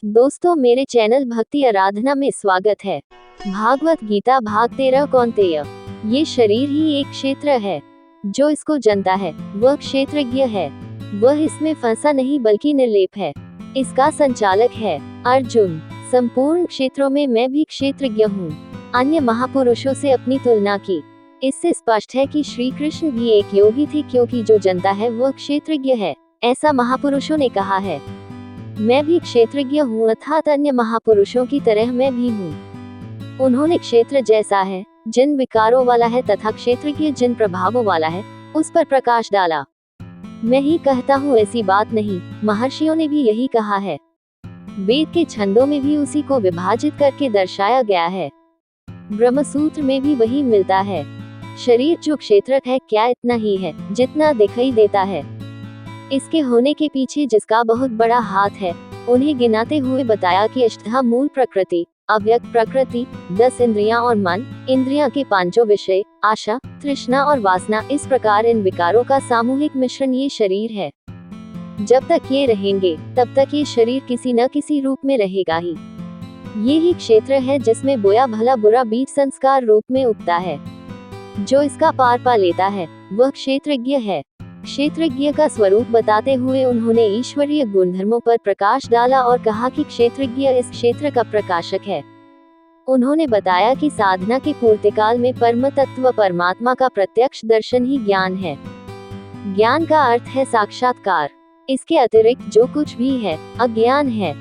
दोस्तों, मेरे चैनल भक्ति आराधना में स्वागत है। भागवत गीता भाग 13 कौन्तेय। ये शरीर ही एक क्षेत्र है। जो इसको जनता है वह क्षेत्रज्ञ है। वह इसमें फंसा नहीं बल्कि निर्लेप है। इसका संचालक है अर्जुन। संपूर्ण क्षेत्रों में मैं भी क्षेत्रज्ञ हूँ। अन्य महापुरुषों से अपनी तुलना की। इससे स्पष्ट है कि श्री कृष्ण भी एक योगी थे, क्योंकि जो जनता है वह क्षेत्रज्ञ है, ऐसा महापुरुषों ने कहा है। मैं भी क्षेत्रज्ञ हूँ, अर्थात अन्य महापुरुषों की तरह मैं भी हूँ। उन्होंने क्षेत्र जैसा है, जिन विकारों वाला है, तथा क्षेत्रज्ञ जिन प्रभावों वाला है, उस पर प्रकाश डाला। मैं ही कहता हूँ ऐसी बात नहीं, महर्षियों ने भी यही कहा है। वेद के छंदों में भी उसी को विभाजित करके दर्शाया गया है। ब्रह्मसूत्र में भी वही मिलता है। शरीर जो क्षेत्र है, क्या इतना ही है जितना दिखाई देता है। इसके होने के पीछे जिसका बहुत बड़ा हाथ है, उन्हें गिनाते हुए बताया कि अष्टधा मूल प्रकृति, अव्यक्त प्रकृति, 10 इंद्रियां और मन, इंद्रियां के पांचों विषय, आशा, तृष्णा और वासना, इस प्रकार इन विकारों का सामूहिक मिश्रण ये शरीर है। जब तक ये रहेंगे तब तक ये शरीर किसी न किसी रूप में रहेगा ही। ये ही क्षेत्र है जिसमें बोया भला बुरा बीज संस्कार रूप में उगता है। जो इसका पार पा लेता है वह क्षेत्रज्ञ है। क्षेत्रज्ञ का स्वरूप बताते हुए उन्होंने ईश्वरीय गुणधर्मों पर प्रकाश डाला और कहा कि क्षेत्रज्ञ इस क्षेत्र का प्रकाशक है। उन्होंने बताया कि साधना के पूर्तिकाल में परम तत्व परमात्मा का प्रत्यक्ष दर्शन ही ज्ञान है। ज्ञान का अर्थ है साक्षात्कार। इसके अतिरिक्त जो कुछ भी है अज्ञान है।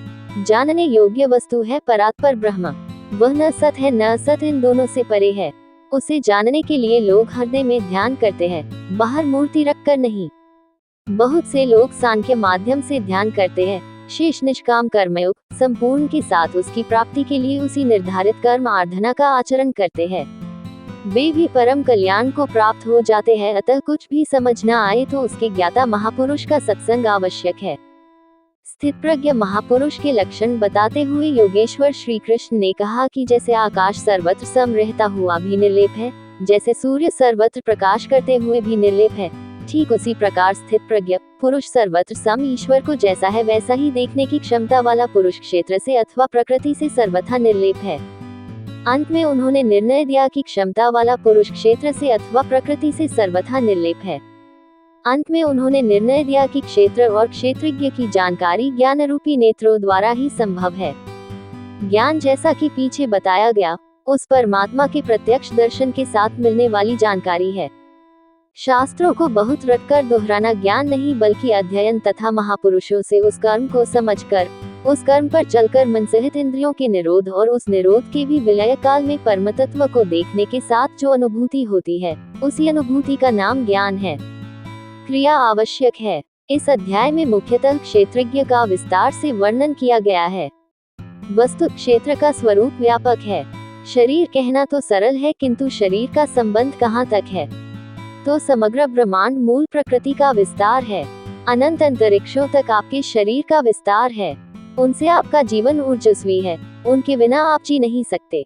जानने योग्य वस्तु है परात्पर ब्रह्म। वह न सत है न असत, इन दोनों से परे है। उसे जानने के लिए लोग हृदय में ध्यान करते हैं, बाहर मूर्ति रखकर नहीं। बहुत से लोग सांख्य माध्यम से ध्यान करते हैं, शेष निष्काम कर्मयोग संपूर्ण के साथ उसकी प्राप्ति के लिए उसी निर्धारित कर्म आराधना का आचरण करते हैं। वे भी परम कल्याण को प्राप्त हो जाते हैं। अतः कुछ भी समझ न आए तो उसके ज्ञाता महापुरुष का सत्संग आवश्यक है। स्थितप्रज्ञ महापुरुष के लक्षण बताते हुए योगेश्वर श्री कृष्ण ने कहा कि जैसे आकाश सर्वत्र सम रहता हुआ भी निर्लेप है, जैसे सूर्य सर्वत्र प्रकाश करते हुए भी निर्लेप है, ठीक उसी प्रकार स्थित प्रज्ञ पुरुष सर्वत्र सम ईश्वर को जैसा है वैसा ही देखने की क्षमता वाला पुरुष क्षेत्र से अथवा प्रकृति से सर्वथा निर्लेप है। अंत में उन्होंने निर्णय दिया कि क्षमता वाला पुरुष क्षेत्र से अथवा प्रकृति से सर्वथा निर्लेप है। अंत में उन्होंने निर्णय दिया कि क्षेत्र और क्षेत्रज्ञ की जानकारी ज्ञान रूपी नेत्रों द्वारा ही संभव है। ज्ञान जैसा कि पीछे बताया गया, उस परमात्मा के प्रत्यक्ष दर्शन के साथ मिलने वाली जानकारी है। शास्त्रों को बहुत रटकर दोहराना ज्ञान नहीं, बल्कि अध्ययन तथा महापुरुषों से उस कर्म को समझकर, उस कर्म पर चलकर मन सहित इंद्रियों के निरोध और उस निरोध के भी विलय काल में परमतत्व को देखने के साथ जो अनुभूति होती है, उसी अनुभूति का नाम ज्ञान है। क्रिया आवश्यक है। इस अध्याय में मुख्यतः क्षेत्रज्ञ का विस्तार से वर्णन किया गया है। वस्तु क्षेत्र का स्वरूप व्यापक है। शरीर कहना तो सरल है, किंतु शरीर का संबंध कहाँ तक है? तो समग्र ब्रह्मांड मूल प्रकृति का विस्तार है। अनंत अंतरिक्षों तक आपके शरीर का विस्तार है। उनसे आपका जीवन ऊर्जस्वी है। उनके बिना आप जी नहीं सकते।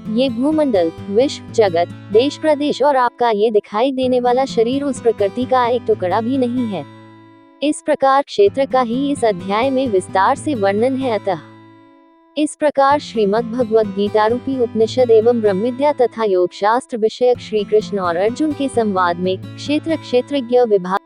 ये भूमंडल, विश्व, जगत, देश प्रदेश और आपका ये दिखाई देने वाला शरीर उस प्रकृति का एक टुकड़ा भी नहीं है। इस प्रकार क्षेत्र का ही इस अध्याय में विस्तार से वर्णन है। अतः इस प्रकार श्रीमद् भगवद गीता रूपी उपनिषद एवं ब्रह्मविद्या तथा योग शास्त्र विषयक श्री कृष्ण और अर्जुन के संवाद में क्षेत्र क्षेत्रज्ञ विभाग